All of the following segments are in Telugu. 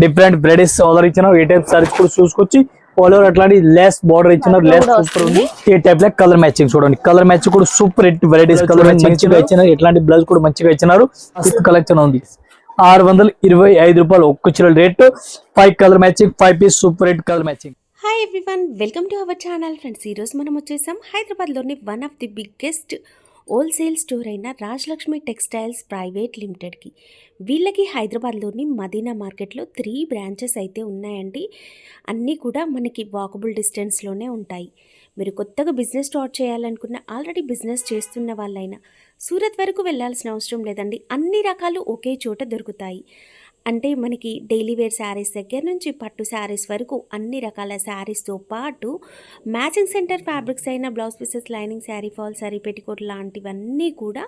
డిఫరెంట్ వెరైటీస్ ఆర్డర్ ఇచ్చినారు. ఏ టైప్ సారీస్ కూడా చూసుకొచ్చి ఆల్ ఓవర్ అట్లాంటి లెస్ బార్డర్ ఇచ్చినారు. లెస్ సూపర్ ఉంది. ఏ టైప్ లో కలర్ మ్యాచింగ్ చూడండి, కలర్ మ్యాచింగ్ కూడా సూపర్ హిట్ వెరైటీస్ కలర్ మంచిగా ఇచ్చినారు. ఇట్లాంటి బ్లౌజ్ కూడా మంచిగా ఇచ్చినారు. కలెక్షన్ ఉంది 625 రూపాయలు ఒక్క చీర rate. 5 colour matching, 5 piece super hit colour matching. Hi everyone, welcome to our channel friends. ఈరోజు మనం వచ్చేసాం హైదరాబాద్లోని one of the biggest wholesale store అయిన రాజలక్ష్మి టెక్స్టైల్స్ ప్రైవేట్ లిమిటెడ్కి. వీళ్ళకి హైదరాబాద్లోని మదీనా మార్కెట్లో 3 బ్రాంచెస్ అయితే ఉన్నాయండి. అన్నీ కూడా మనకి వాకబుల్ డిస్టెన్స్లోనే ఉంటాయి. మీరు కొత్తగా బిజినెస్ స్టార్ట్ చేయాలనుకున్న, ఆల్రెడీ బిజినెస్ చేస్తున్న వాళ్ళైనా సూరత్ వరకు వెళ్ళాల్సిన అవసరం లేదండి. అన్ని రకాలు ఒకే చోట దొరుకుతాయి. అంటే మనకి డైలీ వేర్ శారీస్ దగ్గర నుంచి పట్టు శారీస్ వరకు అన్ని రకాల శారీస్తో పాటు మ్యాచింగ్ సెంటర్ ఫ్యాబ్రిక్స్ అయిన blouse pieces, lining sari, fall sari, petticoat లాంటివన్నీ కూడా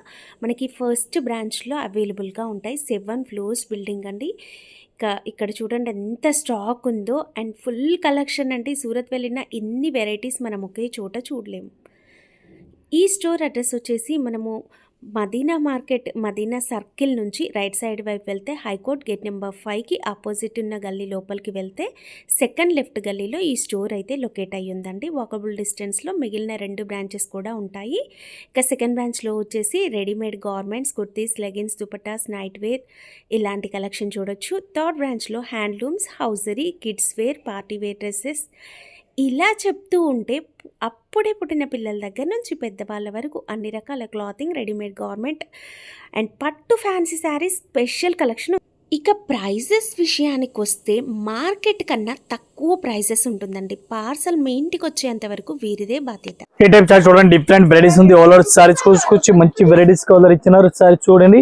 మనకి ఫస్ట్ బ్రాంచ్లో అవైలబుల్గా ఉంటాయి. 7 ఫ్లోర్స్ బిల్డింగ్ అండి. ఇక్కడ చూడండి ఎంత స్టాక్ ఉందో, అండ్ ఫుల్ కలెక్షన్ అంటే సూరత్ వెళ్ళిన ఇన్ని వెరైటీస్ మనం ఒకే చోట చూడలేము. ఈ స్టోర్ అడ్రస్ వచ్చేసి మనము మదీనా మార్కెట్, మదీనా సర్కిల్ నుంచి రైట్ సైడ్ వైపు వెళ్తే హైకోర్ట్ గేట్ నెంబర్ 5కి ఆపోజిట్ ఉన్న గల్లీ లోపలికి వెళ్తే సెకండ్ లెఫ్ట్ గల్లీలో ఈ స్టోర్ అయితే లొకేట్ అయ్యి ఉందండి. వాకబుల్ డిస్టెన్స్లో మిగిలిన 2 బ్రాంచెస్ కూడా ఉంటాయి. ఇక సెకండ్ బ్రాంచ్లో వచ్చేసి readymade garments, kurtis, leggings, dupattas, night wear ఇలాంటి కలెక్షన్ చూడొచ్చు. థర్డ్ బ్రాంచ్లో handlooms, hosiery, kids wear, party wear dresses ఇలా చెప్తూ ఉంటే అప్పుడే పుట్టిన పిల్లల దగ్గర నుంచి పెద్దవాళ్ళ వరకు అన్ని రకాల క్లాతింగ్, రెడీమేడ్ గార్మెంట్ అండ్ పట్టు ఫ్యాన్సీ శారీస్ స్పెషల్ కలెక్షన్. ఇక ప్రైజెస్ విషయానికి వస్తే మార్కెట్ కన్నా తక్కువ ప్రైజెస్ ఉంటుందండి. పార్సల్ మీ ఇంటికి వచ్చేంత వరకు వీరిదే బాధ్యత. ఏ టైప్ సారీ చూడండి, డిఫరెంట్ వెరైటీస్ ఉంది. ఆల్ ఓవర్ సారీస్ చూసుకొచ్చి మంచి వెరైటీస్ ఆర్డర్ ఇచ్చినారు. సారీ చూడండి,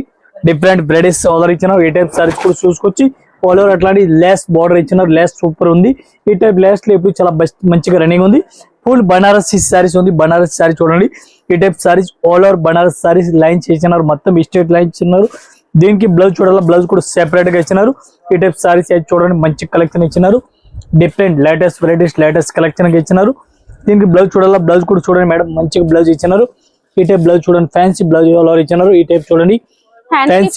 డిఫరెంట్ వెరైటీస్ ఆర్డర్ ఇచ్చినారు. ఏ టైప్ సారీస్ కూడా చూసుకొచ్చి ఆల్ ఓవర్ అట్లాంటి లెస్ బార్డర్ ఇచ్చినారు. లెస్ సూపర్ ఉంది. ఈ టైప్ లెస్ లో ఇప్పుడు చాలా బెస్ట్ మంచిగా రన్నింగ్ ఉంది. ఫుల్ బనారసి సారీస్ ఉంది. బనారసి సారీ చూడండి, ఈ type saris all over Banaras saris line చేసినారు. మొత్తం స్ట్రేట్ లైన్ ఇచ్చినారు. దీనికి బ్లౌజ్ చూడాలి, బ్లౌజ్ కూడా సెపరేట్ గా ఇచ్చినారు. ఈ టైప్ సారీస్ చూడండి, మంచి కలెక్షన్ ఇచ్చినారు. Different latest varieties latest collection గా ఇచ్చినారు. దీనికి బ్లౌజ్ చూడాలి, బ్లౌజ్ కూడా చూడండి మేడం, మంచిగా బ్లౌజ్ ఇచ్చినారు. ఈ టైప్ బ్లౌజ్ చూడండి, ఫ్యాన్సీ బ్లౌజ్ ఆల్ ఓవర్ ఇచ్చినారు. ఈ టైప్ చూడండి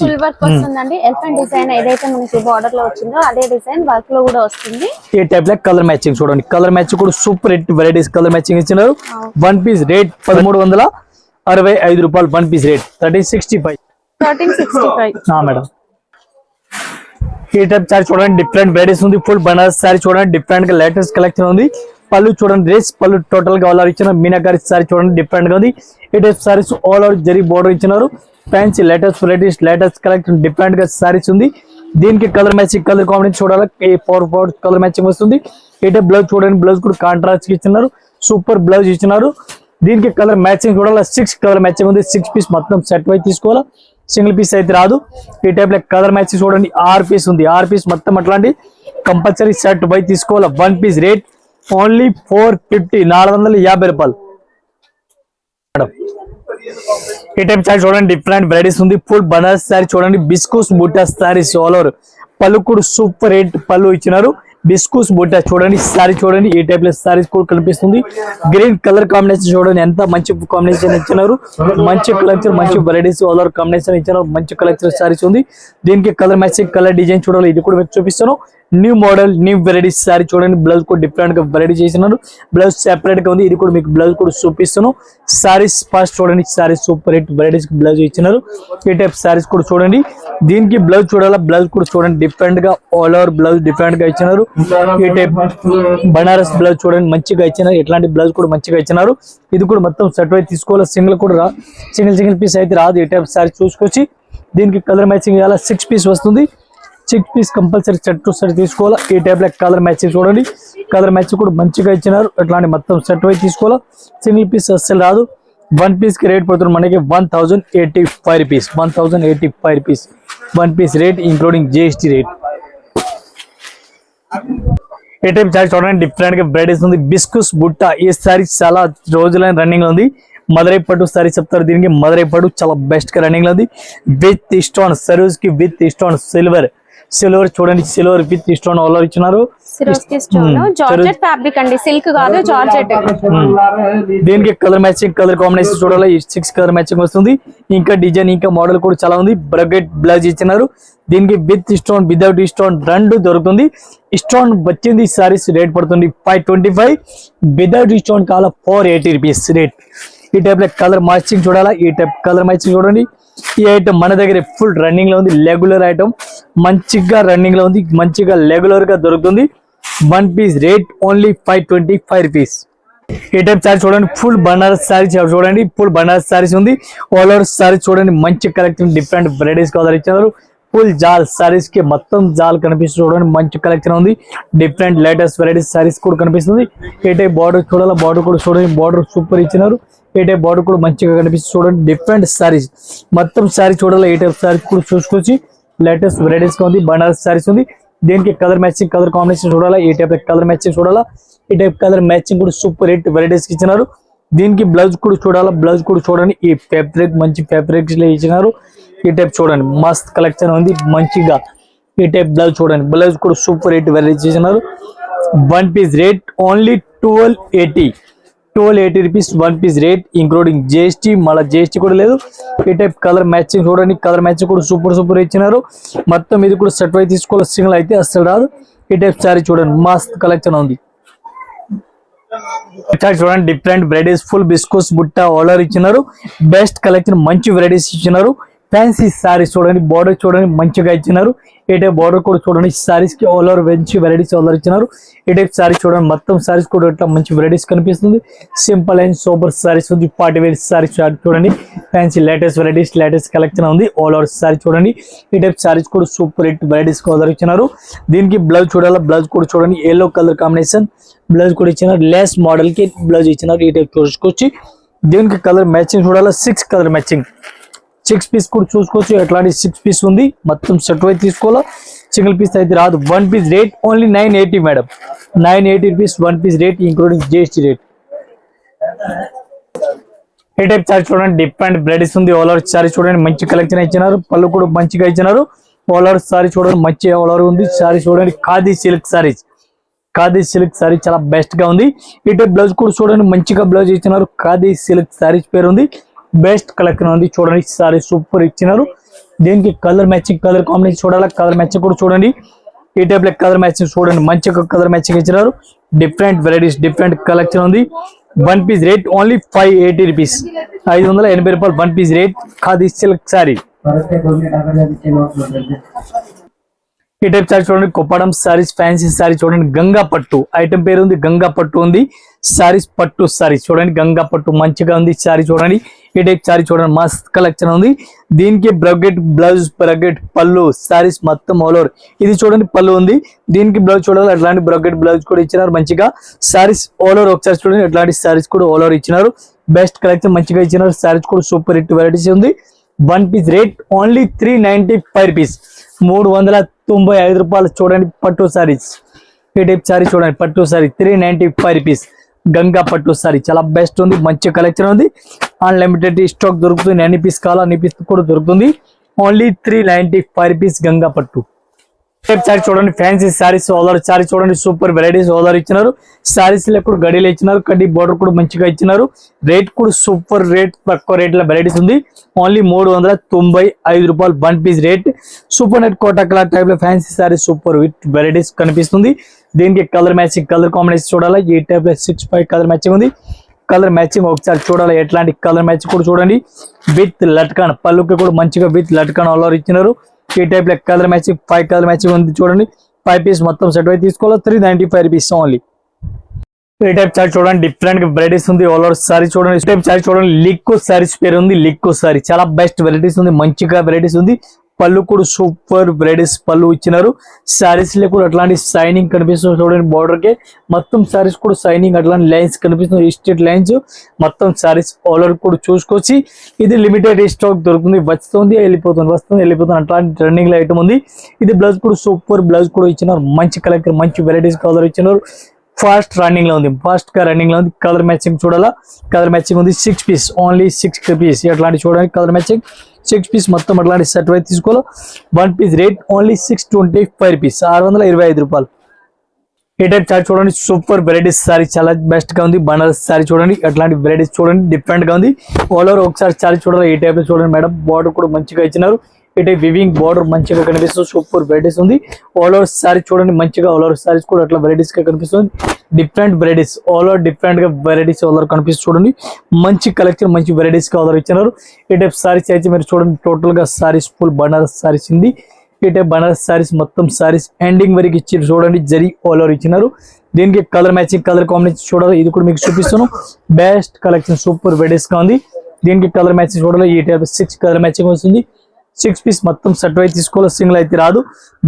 ఫుల్ వర్క్ వస్తుందండి. ఎలిఫెంట్ డిజైన్ ఏదైతే మనకి బార్డర్ లో వచ్చిందో అదే డిజైన్ వర్క్ లో కూడా వస్తుంది. ఈ టైప్ లో కలర్ మ్యాచింగ్ చూడండి, కలర్ మ్యాచింగ్ కూడా super hit varieties colour matching ఇచ్చినారు. 1 పీస్ రేట్ 1365 రూపాయలు. 1 పీస్ రేట్ 1365 మేడం. ఈ టైప్ సారీ చూడండి, డిఫరెంట్ వెరైటీస్ ఉంది. ఫుల్ బనారస్ సారీ చూడండి, డిఫరెంట్ గా లేటెస్ట్ కలెక్షన్ ఉంది. పళ్ళు చూడండి, డ్రెస్ పళ్ళు టోటల్ గా ఆల్ ఓవర్ ఇచ్చిన మీనాకారి సారీ చూడండి, డిఫరెంట్ గా ఉంది. ఈ type saris all over zari border ఇచ్చినారు. Fancy latest varieties latest collection different గా సారీస్ ఉంది. దీనికి కలర్ మ్యాచింగ్, కలర్ కాంబినేషన్ చూడాలి, 4 కలర్ మ్యాచింగ్ వస్తుంది. ఈ టైప్ బ్లౌజ్ చూడండి, బ్లౌజ్ కూడా కాంట్రాస్ట్ ఇచ్చినారు. సూపర్ బ్లౌజ్ ఇచ్చినారు. దీనికి కలర్ మ్యాచింగ్ చూడాలి, 6 కలర్ మ్యాచింగ్ ఉంది. 6 పీస్ మొత్తం సెట్ వై తీసుకోవాలా, సింగిల్ పీస్ అయితే రాదు. ఈ టైప్ లో కలర్ మ్యాచింగ్ చూడండి, 6 పీస్ ఉంది. 6 పీస్ మొత్తం అట్లాంటి కంపల్సరీ సెట్ వై తీసుకోవాలా. 1 పీస్ రేట్ ఓన్లీ 450 450 రూపాయలు మేడం. ఈ టైప్ సారీ చూడండి, డిఫరెంట్ వెరైటీస్ ఉంది. ఫుల్ బనారస్ సారీ చూడండి, బిస్కూస్ బుట్టా సారీస్ ఆల్ ఓవర్. పళ్ళు కూడా సూపర్ రేట్ పళ్ళు ఇచ్చినారు. బిస్కూస్ బుట్టా చూడండి, సారీ చూడండి, ఈ టైప్ లో సారీస్ కూడా కనిపిస్తుంది. గ్రీన్ కలర్ కాంబినేషన్ చూడండి, ఎంత మంచి కాంబినేషన్ ఇచ్చినారు. మంచి కలెక్షన్, మంచి వెరైటీస్ ఆల్ ఓవర్ కాంబినేషన్ ఇచ్చినారు. మంచి కలెక్షన్ సారీస్ ఉంది. దీనికి కలర్ మ్యాచింగ్, కలర్ డిజైన్ చూడాలి, ఇది కూడా మీకు చూపిస్తాను. New model new varieties sorry చూడండి, బ్లౌజ్ కూడా డిఫరెంట్ గా వెరైటీ చేసినారు. బ్లౌజ్ సెపరేట్ గా ఉంది. ఇది కూడా మీకు బ్లౌజ్ కూడా చూపిస్తాను. సారీస్ ఫస్ట్ చూడండి, saris super hit varieties blouse ఇచ్చినారు. ఈ టైప్ సారీస్ కూడా చూడండి. దీనికి బ్లౌజ్ చూడాలా, బ్లౌజ్ కూడా చూడండి, డిఫరెంట్ గా ఆల్ ఓవర్ బ్లౌజ్ డిఫరెంట్ గా ఇచ్చినారు. ఈ టైప్ బనారస్ బ్లౌజ్ చూడండి, మంచిగా ఇచ్చినారు. ఇట్లాంటి బ్లౌజ్ కూడా మంచిగా ఇచ్చినారు. ఇది కూడా మొత్తం సెట్ వై తీసుకోవాలి, సింగిల్ కూడా సింగిల్ పీస్ అయితే రాదు. ఈ టైప్ సారీ చూసుకొచ్చి దీనికి కలర్ మ్యాచింగ్ ఇవ్వాలి, 6 పీస్ వస్తుంది. 6 piece compulsory set to set తీసుకోవాలా. ఈ టైప్ లో కలర్ మ్యాచింగ్ చూడండి, కలర్ మ్యాచింగ్ కూడా మంచిగా ఇచ్చినారు. అట్లాంటి మొత్తం సెట్ వై తీసుకోవాలా, సింగిల్ పీస్ అస్సలు రాదు. 1 పీస్ కి రేట్ పడుతుంది మనకి 1085 rupees. 1085 rupees 1 piece rate including GST rate. ఈ టైప్ సారీ చూడండి, డిఫరెంట్ గా వెరైటీస్ ఉంది. బిస్కూస్ బుట్ట ఈ సారీ చాలా రోజులైన రన్నింగ్ లో ఉంది. మదరై పట్టు సారీ చెప్తారు. దీనికి మదరై పట్టు చాలా బెస్ట్ గా రన్నింగ్ లో ఉంది. విత్ స్టోన్ సర్వీస్ కి, విత్ స్టోన్ సిల్వర్ సిల్వర్ చూడండి, silver with stone all over ఇచ్చినారు. సిరోస్కి స్టోన్ జార్జెట్ ఫ్యాబ్రిక్ అండి, సిల్క్ కాదు జార్జెట్. దీనికి కలర్ మ్యాచింగ్ కలర్ కాంబినేషన్ చూడాలి. 6 కలర్ మ్యాచింగ్ వస్తుంది. ఇంకా డిజైన్ ఇంకా మోడల్ కూడా చాలా ఉంది. బ్రకెట్ బ్లౌజ్ ఇచ్చినారు. దీనికి విత్ స్టోన్ వితౌట్ స్టోన్ రెండు దొరుకుతుంది. స్టోన్ వచ్చింది సారీస్ రేట్ పడుతుంది 525, వితౌట్ స్టోన్ కావాలా 480 రూపీస్ రేట్. ఈ టైప్ లో కలర్ మ్యాచింగ్ చూడాలా. ఈ టైప్ కలర్ మ్యాచింగ్ చూడండి. ఈ ఐటమ్ మన దగ్గర ఫుల్ రన్నింగ్ లో ఉంది. రెగ్యులర్ ఐటమ్ మంచిగా రన్నింగ్ లో ఉంది, మంచిగా రెగ్యులర్ గా దొరుకుతుంది. 1 పీస్ రేట్ ఓన్లీ 525 రూపీస్. ఈ టైప్ సారీ చూడండి, ఫుల్ బనారస్ సారీ చూడండి, ఫుల్ బనారస్ సారీస్ ఉంది. ఆల్ ఓవర్ సారీ చూడండి, మంచి కలెక్షన్ డిఫరెంట్ వెరైటీస్ కలర్ ఇచ్చారు. ఫుల్ జాల్ సారీస్ కి మొత్తం జాల్ కనిపిస్తుంది చూడండి, మంచి కలెక్షన్ ఉంది. డిఫరెంట్ లేటెస్ట్ వెరైటీస్ సారీస్ కూడా కనిపిస్తుంది. ఏ టైప్ బార్డర్ చూడాలి, బార్డర్ కూడా చూడండి, బార్డర్ సూపర్ ఇచ్చినారు. ఏ టైప్ బార్డర్ కూడా మంచిగా కనిపిస్తుంది చూడండి. డిఫరెంట్ సారీస్ మొత్తం సారీ చూడాలి. ఏ టైప్ సారీ కూడా చూసుకొచ్చి లేటెస్ట్ వెరైటీస్ గా ఉంది. బనారస్ సారీస్ ఉంది. దీనికి కలర్ మ్యాచింగ్ కలర్ కాంబినేషన్ చూడాలా. ఈ టైప్ కలర్ మ్యాచింగ్ చూడాలా. ఈ టైప్ కలర్ మ్యాచింగ్ కూడా సూపర్ హిట్ వెరైటీస్ ఇచ్చినారు. దీనికి బ్లౌజ్ కూడా చూడాలా. బ్లౌజ్ కూడా చూడండి, ఈ ఫ్యాబ్రిక్ మంచి ఫ్యాబ్రిక్స్ లో ఇచ్చినారు. ఈ టైప్ చూడండి, మస్త్ కలెక్షన్ ఉంది మంచిగా. ఈ టైప్ బ్లౌజ్ చూడండి, బ్లౌజ్ కూడా సూపర్ హిట్ వెరైటీస్ ఇచ్చినారు. 1 piece rate only 1280 rupees. 1 piece rate including GST, మళ్ళీ జిఎస్టీ కూడా లేదు. ఈ టైప్ కలర్ మ్యాచింగ్ చూడండి, కలర్ మ్యాచింగ్ కూడా సూపర్ ఇచ్చినారు. మొత్తం ఇది కూడా సెట్ అయి తీసుకోవాలి, సింగిల్ అయితే అసలు రాదు. ఈ టైప్ సారీ చూడండి, మస్త్ కలెక్షన్ ఉంది. చూడండి, డిఫరెంట్ వెరైటీస్ ఫుల్ బిస్కోస్ బుట్ట ఆర్డర్ ఇచ్చినారు. బెస్ట్ కలెక్షన్ మంచి వెరైటీస్ ఇచ్చినారు. ఫ్యాన్సీ సారీస్ చూడండి, బార్డర్ చూడండి మంచిగా ఇచ్చినారు. ఈ టైప్ బార్డర్ కూడా చూడండి, సారీస్ కి ఆల్ ఓవర్ మంచి వెరైటీస్ ఆర్డర్ ఇచ్చినారు. ఈ టైప్ సారీస్ చూడండి, మొత్తం సారీస్ కూడా ఇట్లా మంచి వెరైటీస్ కనిపిస్తుంది. సింపుల్ అండ్ సూపర్ సారీస్ ఉంది. పార్టీ వేర్ సారీస్ చూడండి, fancy latest varieties latest collection ఉంది. ఆల్ ఓవర్ సారీ చూడండి. ఈ టైప్ సారీస్ కూడా సూపర్ హిట్ వెరైటీస్ ఆర్డర్ ఇచ్చినారు. దీనికి బ్లౌజ్ చూడాలి. బ్లౌజ్ కూడా చూడండి, ఎల్లో కలర్ కాంబినేషన్ బ్లౌజ్ కూడా ఇచ్చినారు. లెస్ మోడల్ కి బ్లౌజ్ ఇచ్చినారు. ఈ టైప్ చూసుకోవచ్చు. దీనికి కలర్ మ్యాచింగ్ చూడాలి. 6 కలర్ మ్యాచింగ్ 6 పీస్ కూడా చూసుకోవచ్చు. ఎట్లాంటి 6 పీస్ ఉంది, మొత్తం సెట్ అయితే తీసుకోవాలా, సింగిల్ పీస్ అయితే రాదు. 1 piece rate only 980 madam, 980 rupees 1 piece rate including GST rate. ఈ టైప్ సారీ చూడండి, డిఫరెంట్ వెరైటీస్ ఉంది. ఆల్ ఓవర్ సారీ చూడండి, మంచి కలెక్షన్ ఇచ్చినారు. పళ్ళు కూడా మంచిగా ఇచ్చినారు. ఆల్ ఓవర్ సారీ చూడండి, మంచి ఆల్ ఓవర్ ఉంది. సారీ చూడండి, khadi silk saris, khadi silk sorry చాలా బెస్ట్ గా ఉంది. ఈ టైప్ బ్లౌజ్ కూడా చూడండి, మంచిగా బ్లౌజ్ ఇచ్చినారు. ఖాదీ సిల్క్ సారీస్ పేరు ఉంది. బెస్ట్ కలెక్షన్ ఉంది చూడండి. సారీ సూపర్ ఇచ్చినారు. దీనికి కలర్ మ్యాచింగ్ కలర్ కాంబినేషన్ చూడాలి. కలర్ మ్యాచింగ్ కూడా చూడండి. ఈ టైప్ లో కలర్ మ్యాచింగ్ చూడండి, మంచిగా కలర్ మ్యాచింగ్ ఇచ్చినారు. డిఫరెంట్ వెరైటీస్ డిఫరెంట్ కలెక్షన్ ఉంది. 1 పీస్ రేట్ ఓన్లీ 580 రూపీస్, 580 రూపాయలు 1 piece rate. Khadi silk sari. ఈ టైప్ సారీ చూడండి, కొప్పడం సారీస్ ఫ్యాన్సీ సారీ చూడండి. గంగా పట్టు ఐటమ్ పేరు ఉంది, గంగా పట్టు ఉంది. సారీస్ పట్టు సారీస్ చూడండి, గంగా పట్టు మంచిగా ఉంది సారీ చూడండి. ఈ టైప్ సారీ చూడండి, మస్త్ కలెక్షన్ ఉంది. దీనికి బ్రకెట్ బ్లౌజ్ బ్రకెట్ పళ్ళు సారీస్ మొత్తం ఆల్ ఓవర్. ఇది చూడండి పళ్ళు ఉంది. దీనికి బ్లౌజ్ చూడాలి, అట్లాంటి బ్రకెట్ బ్లౌజ్ కూడా ఇచ్చినారు మంచిగా. సారీస్ ఆల్ ఓవర్ ఒకసారి చూడండి, అట్లాంటి సారీస్ కూడా ఆల్ ఓవర్ ఇచ్చినారు. బెస్ట్ కలెక్షన్ మంచిగా ఇచ్చినారు. సారీస్ కూడా సూపర్ హిట్ వెరైటీస్ ఉంది. 1 పీస్ రేట్ ఓన్లీ 395 రూపీస్, 395 రూపాయలు చూడండి. పట్టు సారీస్ ఈ టైప్ సారీ చూడండి, పట్టు సారీ 395 రూపీస్. గంగా పట్టు సారీ చాలా బెస్ట్ ఉంది, మంచి కలెక్షన్ ఉంది. అన్లిమిటెడ్ స్టాక్ దొరుకుతుంది. ఎన్ని పీస్ కావాలో అన్ని పీస్ కూడా దొరుకుతుంది. ఓన్లీ 395 రూపీస్ గంగా పట్టు. టైప్ సారీ చూడండి, ఫ్యాన్సీ సారీస్ ఆర్డర్ సారీ చూడండి, సూపర్ వెరైటీస్ ఆర్డర్ ఇచ్చినారు. సారీస్ లో కూడా గడిలో ఇచ్చినారు, కడ్డీ బోర్డర్ కూడా మంచిగా ఇచ్చినారు. రేట్ కూడా సూపర్ రేట్, తక్కువ రేట్ లో వెరైటీస్ ఉంది. ఓన్లీ 395 రూపాయలు 1 piece rate. Super net Kota colour type లో fancy sari super with varieties కనిపిస్తుంది. దీనికి కలర్ మ్యాచింగ్ కలర్ కాంబినేషన్ చూడాలి. ఈ టైప్ లో 6-5 కలర్ మ్యాచింగ్ ఉంది. కలర్ మ్యాచింగ్ ఒకసారి చూడాలి, ఎట్లాంటి కలర్ మ్యాచింగ్ కూడా చూడండి. విత్ లట్కాన్ పళ్ళుకి కూడా మంచిగా విత్ లట్కాన్ ఆర్డర్ ఇచ్చినారు. ఈ టైప్ లో కలర్ మ్యాచింగ్ 5 కలర్ మ్యాచింగ్ ఉంది చూడండి. 5 పీస్ మొత్తం సెట్ అయితే తీసుకోవాలి. 395 రూపీస్ ఓన్లీ. ఈ టైప్ సారీ చూడండి, డిఫరెంట్ వెరైటీస్ ఉంది. ఆల్ ఓవర్ సారీ చూడండి. ఈ టైప్ సారీ చూడండి, లిక్కో సారీస్ పేరు ఉంది. లిక్కో సారీ చాలా బెస్ట్ వెరైటీస్ ఉంది, మంచిగా వెరైటీస్ ఉంది. పళ్ళు కూడా సూపర్ వెరైటీస్ పళ్ళు ఇచ్చినారు. సారీస్ లో కూడా అట్లాంటి షైనింగ్ కనిపిస్తుంది చూడండి. బోర్డర్ కి మొత్తం సారీస్ కూడా షైనింగ్ అట్లాంటి లైన్స్ కనిపిస్తుంది, స్ట్రేట్ లైన్స్ మొత్తం సారీస్ ఆల్ ఓవర్ కూడా చూసుకొచ్చి. ఇది లిమిటెడ్ స్టాక్ దొరుకుతుంది, వస్తుంది వెళ్ళిపోతుంది, వస్తుంది వెళ్ళిపోతుంది, అట్లాంటి రన్నింగ్ లో ఐటమ్ ఉంది. ఇది బ్లౌజ్ కూడా సూపర్ బ్లౌజ్ కూడా ఇచ్చినారు. మంచి కలెక్టర్ మంచి వెరైటీస్ కలర్ ఇచ్చినారు. ఫాస్ట్ రన్నింగ్ లో ఉంది, ఫాస్ట్ గా రన్నింగ్ లో ఉంది. కలర్ మ్యాచింగ్ చూడాలా, కలర్ మ్యాచింగ్ ఉంది. 6 పీస్ ఓన్లీ 6 పీస్. అట్లాంటి చూడండి కలర్ మ్యాచింగ్. 6 పీస్ మొత్తం అట్లాంటి సెట్ అయితే తీసుకోవాలి. 1 పీస్ రేట్ ఓన్లీ 625 రూపీస్, 625 రూపాయలు. ఈ టైప్ చార్ట్ చూడండి, సూపర్ వెరైటీస్ సారీ, చాలా బెస్ట్ గా ఉంది. బనారస్ సారీ చూడండి, అట్లాంటి వెరైటీస్ చూడండి, డిఫరెంట్ గా ఉంది. ఆల్ ఓవర్ ఒకసారి సారీ చూడాలి. ఈ టైప్ లో చూడండి మేడం, బార్డర్ కూడా మంచిగా ఇచ్చినారు. ఈ టైప్ వివింగ్ బార్డర్ మంచిగా కనిపిస్తుంది, సూపర్ వెరైటీస్ ఉంది. ఆల్ ఓవర్ సారీ చూడండి, మంచిగా ఆల్ ఓవర్ సారీస్ కూడా అట్లా వెరైటీస్ గా కనిపిస్తుంది. Different varieties, all over different గా వెరైటీస్ ఆల్ ఓవర్ కనిపిస్తుంది చూడండి. మంచి కలెక్షన్, మంచి వెరైటీస్ గా ఆల్ ఓవర్ ఇచ్చినారు. ఈ టైప్ సారీస్ అయితే మీరు చూడండి, టోటల్ గా సారీస్ ఫుల్ బనారస్ సారీస్ ఉంది. ఈ టైప్ బనారస్ సారీస్ మొత్తం సారీస్ ఎండింగ్ వరకు ఇచ్చి చూడండి, జరీ ఆల్ ఓవర్ ఇచ్చినారు. దీనికి కలర్ మ్యాచింగ్, కలర్ కాంబినేషన్ చూడాలి. ఇది కూడా మీకు చూపిస్తాను, బెస్ట్ కలెక్షన్, సూపర్ వెరైటీస్ గా ఉంది. దీనికి కలర్ మ్యాచింగ్ చూడాలి. ఈ టైప్ 6 కలర్ మ్యాచింగ్ వస్తుంది. 6 పీస్ మొత్తం సెట్ అయితే తీసుకోవాలి, సింగిల్ అయితే రాదు.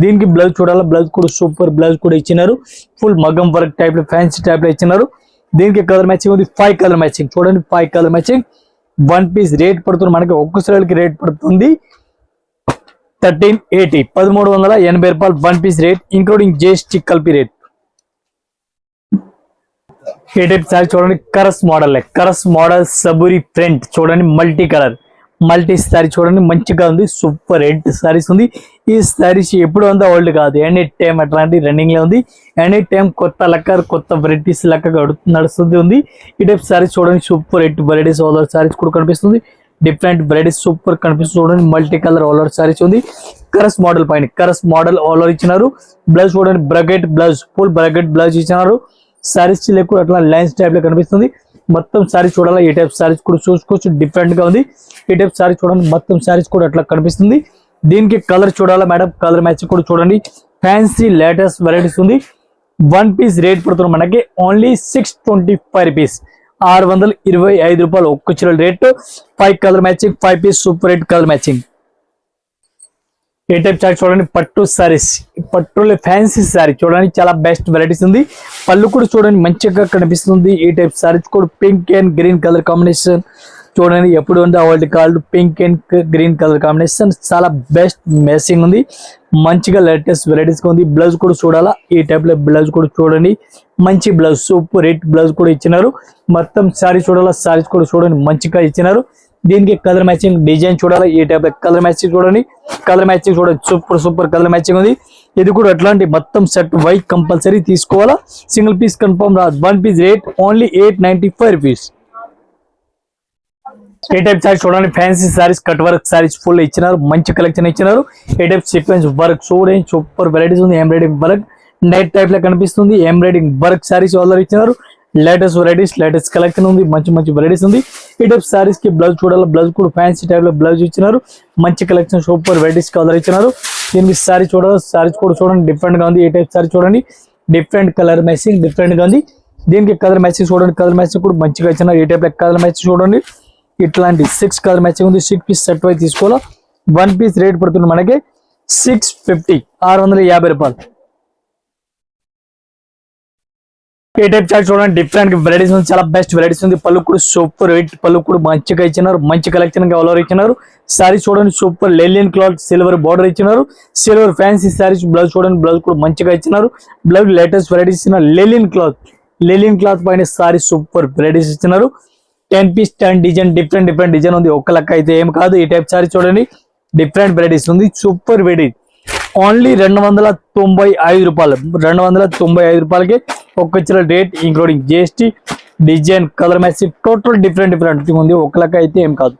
దీనికి బ్లౌజ్ చూడాలి, బ్లౌజ్ కూడా సూపర్ బ్లౌజ్ కూడా ఇచ్చినారు. ఫుల్ మగం వర్క్ టైప్ లో, ఫ్యాన్సీ టైప్ లో ఇచ్చినారు. దీనికి కలర్ మ్యాచింగ్ ఉంది, 5 కలర్ మ్యాచింగ్ చూడండి, 5 కలర్ మ్యాచింగ్. 1 పీస్ రేట్ పడుతుంది మనకి, ఒక్కసారికి రేట్ పడుతుంది 1380, 1380 రూపాయలు 1 పీస్ రేట్, ఇంక్లూడింగ్ జిఎస్టీ కలిపి రేట్. ఈ టైప్ సారీ చూడండి, కరస్ మోడల్, కరస్ మోడల్ సబూరి ప్రింట్ చూడండి, మల్టీ కలర్ మల్టీ సారీ చూడండి, మంచిగా ఉంది. సూపర్ హిట్ సారీస్ ఉంది. ఈ సారీస్ ఎప్పుడు ఉందో ఓల్డ్ కాదు, ఎనీ టైం అట్లాంటి రన్నింగ్ లో ఉంది. ఎనీ టైం కొత్త లెక్క, కొత్త వెరైటీస్ లెక్క నడుస్తుంది ఉంది. ఈ టైప్ సారీస్ చూడండి, super hit varieties all over saris కూడా కనిపిస్తుంది. డిఫరెంట్ వెరైటీస్ సూపర్ కనిపిస్తుంది చూడండి, multi colour all over saris ఉంది. కరస్ మోడల్ పైన, కరస్ మోడల్ ఆల్ ఓవర్ ఇచ్చినారు. బ్లౌజ్ చూడండి, bracket blouse, full bracket blouse ఇచ్చినారు. సారీస్ లేకుండా అట్లా లైన్స్ టైప్ లో కనిపిస్తుంది. మొత్తం సారీస్ చూడాలి. ఈ టైప్ సారీస్ కూడా చూసుకోవచ్చు, డిఫరెంట్ గా ఉంది. ఈ టైప్ సారీస్ చూడండి, మొత్తం సారీస్ కూడా అట్లా కనిపిస్తుంది. దీనికి కలర్ చూడాలా మేడం, కలర్ మ్యాచింగ్ కూడా చూడండి, ఫ్యాన్సీ లేటెస్ట్ వెరైటీస్ ఉంది. 1 పీస్ రేట్ పడుతుంది మనకి ఓన్లీ 625 రూపీస్, 625 రూపాయలు ఒక్క చీర rate. 5 colour matching, 5 piece super hit colour matching. ఈ టైప్ చార్ట్ చూడండి, పట్టు సారీస్, పట్టులో ఫ్యాన్సీ సారీ చూడండి, చాలా బెస్ట్ వెరైటీస్ ఉంది. పళ్ళు కూడా చూడండి మంచిగా కనిపిస్తుంది. ఈ టైప్ సారీస్ కూడా pink and green colour combination చూడండి, ఎప్పుడు ఉంటే old called pink and green colour combination, చాలా బెస్ట్ మ్యాచింగ్ ఉంది. మంచిగా లేటెస్ట్ వెరైటీస్ ఉంది. బ్లౌజ్ కూడా చూడాలా, ఈ టైప్ లో బ్లౌజ్ కూడా చూడండి, మంచి బ్లౌజ్, సూపర్ హిట్ బ్లౌజ్ కూడా ఇచ్చినారు. మొత్తం సారీ చూడాలా, సారీస్ కూడా చూడండి మంచిగా ఇచ్చినారు. దీనికి కలర్ మ్యాచింగ్ డిజైన్ చూడాలి. ఈ టైప్ కలర్ మ్యాచింగ్ చూడండి, కలర్ మ్యాచింగ్ చూడండి, సూపర్ కలర్ మ్యాచింగ్ ఉంది. ఇది కూడా అట్లాంటి మొత్తం సెట్ వైట్ కంపల్సరీ తీసుకోవాలా, సింగిల్ పీస్ కన్ఫర్మ్ రాదు. 1 పీస్ రేట్ ఓన్లీ 895 రూపీస్. ఏ టైప్ సారీస్ చూడండి, fancy saris, cut work saris full ఇచ్చినారు, మంచి కలెక్షన్ ఇచ్చినారు. ఏ టైప్ సీక్వెన్స్ వర్క్ చూడండి, సూపర్ వెరైటీస్ ఉంది. ఎంబ్రాయిడింగ్ వర్క్ నెట్ టైప్ లో కనిపిస్తుంది, ఎంబ్రాయిడింగ్ వర్క్ సారీస్ ఆల్రెడీ ఇచ్చినారు. లేటెస్ట్ వెరైటీస్, లేటెస్ట్ కలెక్షన్ ఉంది, మంచి వెరైటీస్ ఉంది. ఈ టైప్ సారీస్ కి బ్లౌజ్ చూడాలి, బ్లౌజ్ కూడా ఫ్యాన్సీ టైప్ లో బ్లౌజ్ ఇచ్చినారు. మంచి కలెక్షన్, సూపర్ వెరైటీస్ కలర్ ఇచ్చినారు. దీనికి సారీ చూడాలి, సారీస్ కూడా చూడండి డిఫరెంట్ గా ఉంది. ఈ టైప్ సారీ చూడండి, డిఫరెంట్ కలర్ మ్యాచింగ్ డిఫరెంట్ గా ఉంది. దీనికి కలర్ మ్యాచింగ్ చూడండి, కలర్ మ్యాచింగ్ కూడా మంచిగా ఇచ్చినారు. ఈ టైప్ కలర్ మ్యాచింగ్ చూడండి, ఇట్లాంటి 6 కలర్ మ్యాచింగ్ ఉంది. 6 పీస్ సెట్ వై తీసుకోవాలా. 1 పీస్ రేట్ పడుతుంది మనకి 650, 650 రూపాయలు. ఏ టైప్ చార్ట్ చూడండి, డిఫరెంట్ వెరైటీస్ ఉంది, చాలా బెస్ట్ వెరైటీస్ ఉంది. పళ్ళు కూడా సూపర్ హిట్, పళ్ళు కూడా మంచిగా ఇచ్చినారు, మంచి కలెక్షన్ గా ఆల్ ఇచ్చినారు. సారీ చూడండి, సూపర్ లెలియన్ క్లాత్, సిల్వర్ బార్డర్ ఇచ్చినారు. సిల్వర్ ఫ్యాన్సీ సారీస్, బ్లౌజ్ చూడండి, బ్లౌజ్ కూడా మంచిగా ఇచ్చినారు. బ్లౌజ్ లేటెస్ట్ వెరైటీస్ ఇచ్చిన లెలియన్ క్లాత్ పైన సారీ సూపర్ వెరైటీస్ ఇచ్చినారు. 10 పీస్ 10 డిజైన్, డిఫరెంట్ డిజైన్ ఉంది, ఒక్క లెక్క అయితే ఏం కాదు. ఈ టైప్ సారీ చూడండి, డిఫరెంట్ వెరైటీస్ ఉంది, సూపర్ వెరైటీ. ఓన్లీ 295 రూపాయలు, 295 రూపాయలకి ఒక్క చీర rate, including GST, design, colour matching, total different ఉంది, ఒక్క లెక్క అయితే ఏం కాదు.